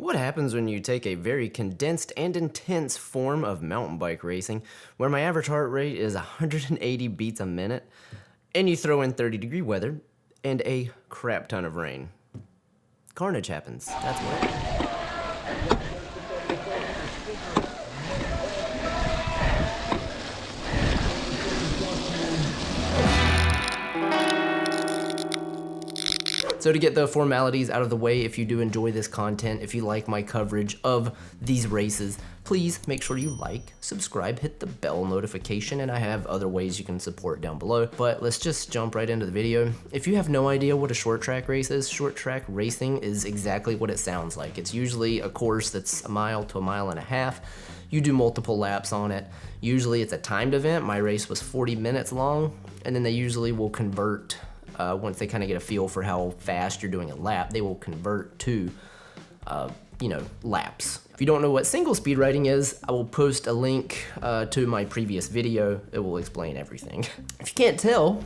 What happens when you take a very condensed and intense form of mountain bike racing, where my average heart rate is 180 beats a minute, and you throw in 30-degree weather and a crap ton of rain? Carnage happens, that's what. So to get the formalities out of the way, if you do enjoy this content, if you like my coverage of these races, please make sure you like, subscribe, hit the bell notification, and I have other ways you can support down below. But let's just jump right into the video. If you have no idea what a short track race is, short track racing is exactly what it sounds like. It's usually a course that's a mile to a mile and a half. You do multiple laps on it. Usually it's a timed event. My race was 40 minutes long, and then they usually will convert once they kind of get a feel for how fast you're doing a lap, they will convert to, laps. If you don't know what single speed riding is, I will post a link to my previous video. It will explain everything. If you can't tell,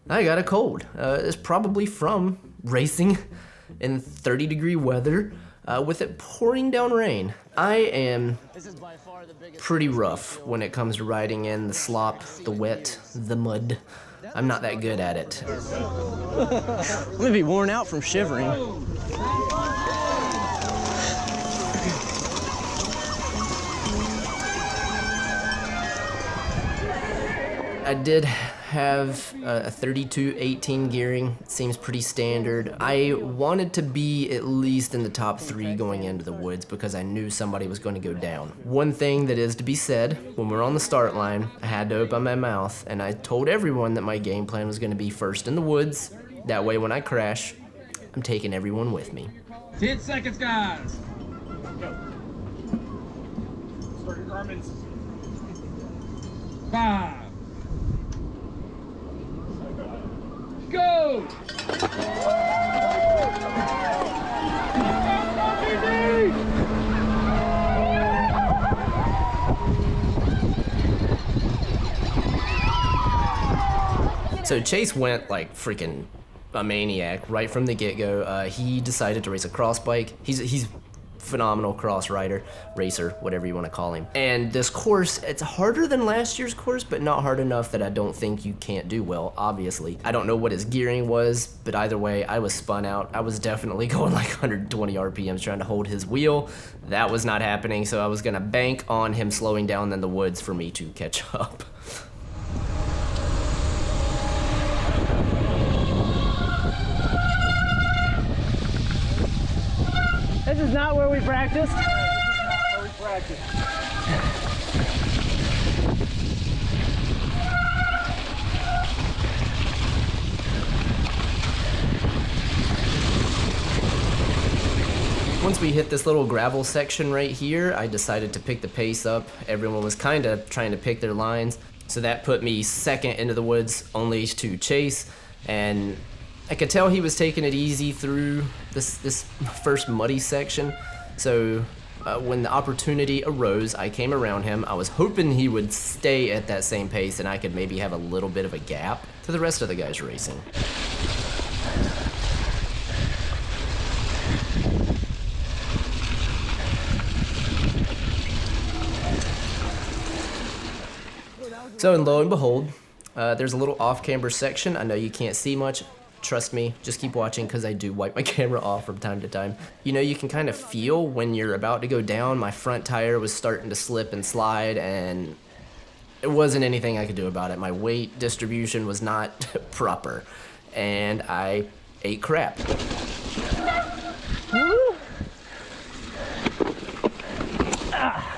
I got a cold. It's probably from racing in 30-degree weather with it pouring down rain. I am pretty rough when it comes to riding in the slop, the wet, the mud. I'm not that good at it. I'm gonna be worn out from shivering. I did have a 32-18 gearing. It seems pretty standard. I wanted to be at least in the top 3 going into the woods because I knew somebody was going to go down. One thing that is to be said, when we're on the start line, I had to open my mouth and I told everyone that my game plan was going to be first in the woods. That way when I crash, I'm taking everyone with me. 10 seconds, guys. Go. Start your Garmin's. 5. Go! So Chase went like freaking a maniac right from the get-go. He decided to race a cross bike. He's phenomenal cross rider, racer, whatever you want to call him. And this course, it's harder than last year's course, but not hard enough that I don't think you can't do well, obviously. I don't know what his gearing was, but either way, I was spun out. I was definitely going like 120 RPMs trying to hold his wheel. That was not happening, so I was gonna bank on him slowing down in the woods for me to catch up. This is not where we practiced. This is not where we practice. Once we hit this little gravel section right here, I decided to pick the pace up. Everyone was kind of trying to pick their lines, so that put me second into the woods, only to Chase, and I could tell he was taking it easy through this first muddy section. So when the opportunity arose, I came around him. I was hoping he would stay at that same pace and I could maybe have a little bit of a gap to the rest of the guys racing. So and lo and behold, there's a little off-camber section. I know you can't see much. Trust me, just keep watching because I do wipe my camera off from time to time. You know, you can kind of feel when you're about to go down. My front tire was starting to slip and slide, and it wasn't anything I could do about it. My weight distribution was not proper, and I ate crap. Woo! Ah.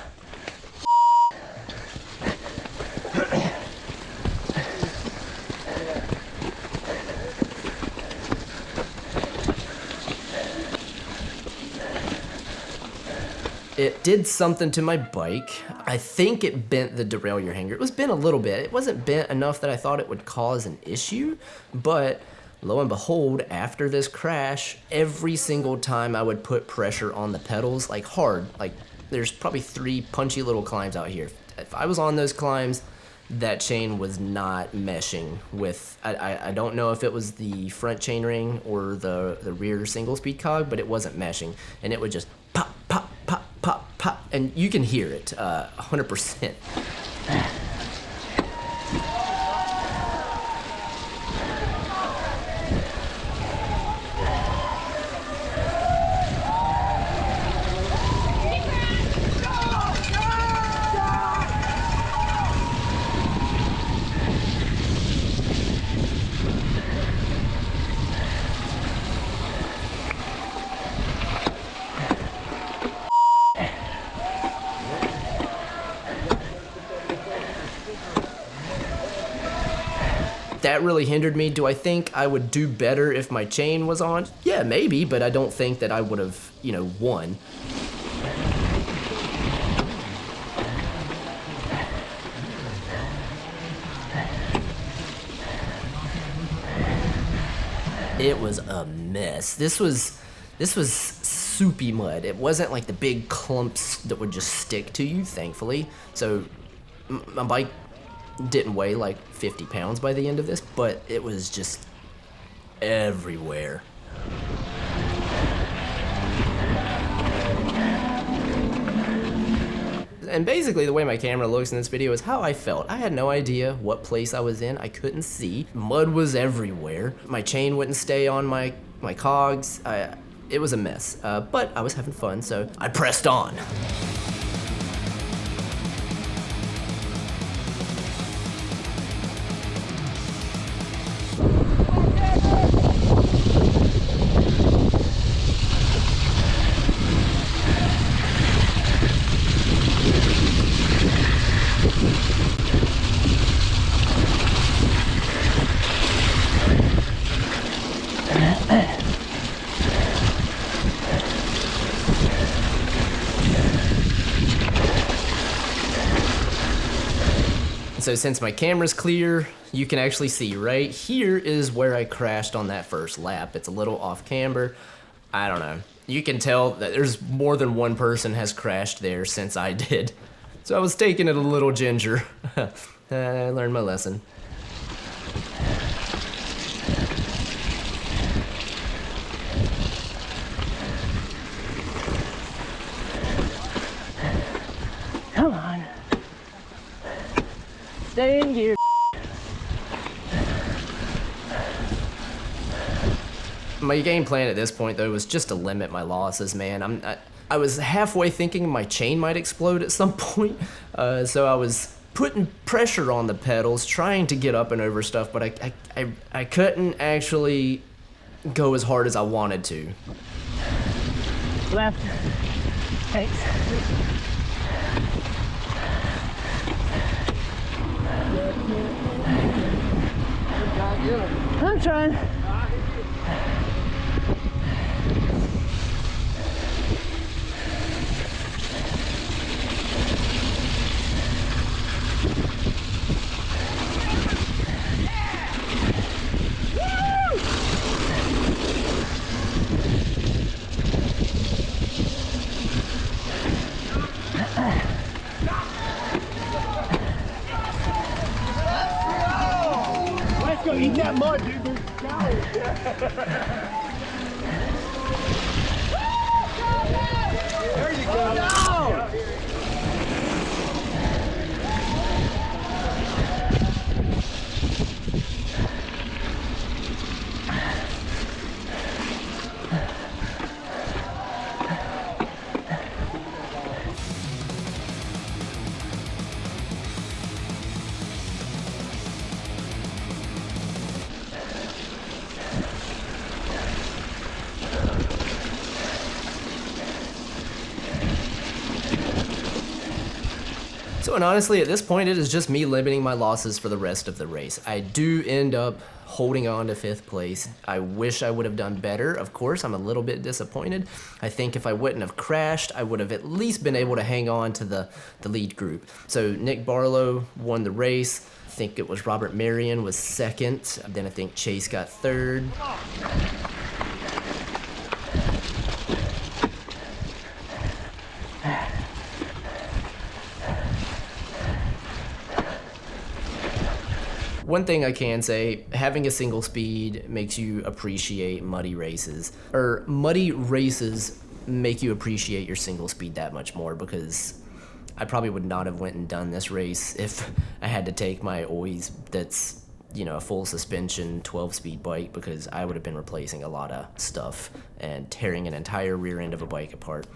It did something to my bike. I think it bent the derailleur hanger. It was bent a little bit. It wasn't bent enough that I thought it would cause an issue, but lo and behold, after this crash, every single time I would put pressure on the pedals, like hard, like there's probably 3 punchy little climbs out here. If I was on those climbs, that chain was not meshing with, I don't know if it was the front chainring or the rear single speed cog, but it wasn't meshing, and it would just pop, pop, pop, pop, pop, and you can hear it 100%. That really hindered me. Do I think I would do better if my chain was on? Yeah, maybe, but I don't think that I would have, won. It was a mess. This was soupy mud. It wasn't like the big clumps that would just stick to you, thankfully. So my bike didn't weigh like 50 pounds by the end of this, but it was just everywhere. And basically the way my camera looks in this video is how I felt. I had no idea what place I was in. I couldn't see. Mud was everywhere. My chain wouldn't stay on my cogs. It was a mess, but I was having fun, so I pressed on. So since my camera's clear, you can actually see right here is where I crashed on that first lap. It's a little off camber. I don't know. You can tell that there's more than one person has crashed there since I did. So I was taking it a little ginger. I learned my lesson. Come on. Stay in gear. My game plan at this point, though, was just to limit my losses, man. I was halfway thinking my chain might explode at some point, so I was putting pressure on the pedals, trying to get up and over stuff, but I couldn't actually go as hard as I wanted to. Left. Thanks. I'm trying. Let's go eat that mud, dude. There's cows. There you go. No! So, and honestly, at this point, it is just me limiting my losses for the rest of the race. I do end up holding on to 5th place. I wish I would have done better. Of course, I'm a little bit disappointed. I think if I wouldn't have crashed, I would have at least been able to hang on to the lead group. So Nick Barlow won the race. I think it was Robert Marion was 2nd. Then I think Chase got 3rd. One thing I can say, having a single speed makes you appreciate muddy races. Or muddy races make you appreciate your single speed that much more, because I probably would not have went and done this race if I had to take my always that's, you know, a full suspension 12-speed bike, because I would have been replacing a lot of stuff and tearing an entire rear end of a bike apart.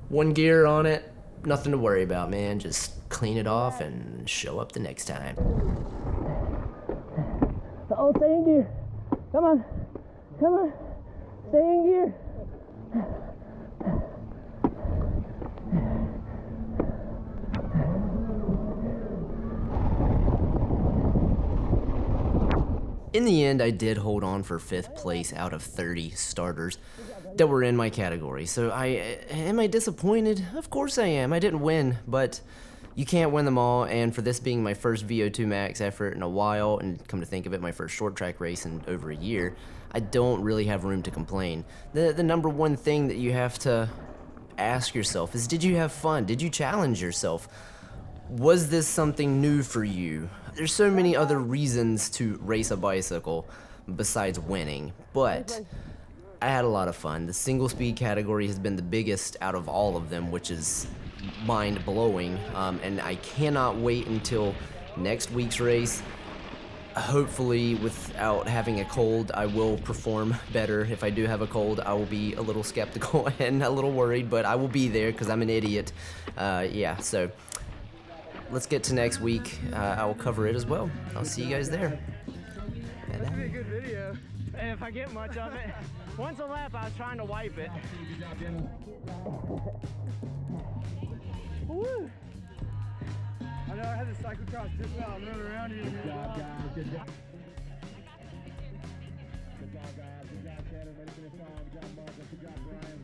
One gear on it, nothing to worry about, man. Just clean it off and show up the next time. Oh, stay in gear. Come on. Come on. Stay in gear. In the end, I did hold on for 5th place out of 30 starters that were in my category. So am I disappointed? Of course I am. I didn't win, but you can't win them all. And for this being my first VO2 max effort in a while, and come to think of it, my first short track race in over a year, I don't really have room to complain. The number one thing that you have to ask yourself is, did you have fun? Did you challenge yourself? Was this something new for you? There's so many other reasons to race a bicycle besides winning, but I had a lot of fun. The single speed category has been the biggest out of all of them, which is mind-blowing, and I cannot wait until next week's race. Hopefully, without having a cold, I will perform better. If I do have a cold, I will be a little skeptical and a little worried, but I will be there because I'm an idiot. Yeah, so let's get to next week. I will cover it as well. I'll see you guys there. That's gonna be a good video. And if I get much of it. Once a lap, I was trying to wipe it. Woo! I know I had the cyclocross just now. I'm running around here. Good job, guys. Good job. Good job, guys. Good job, Tanner. Ready for the song. Good job, Marcus. Good job, Brian.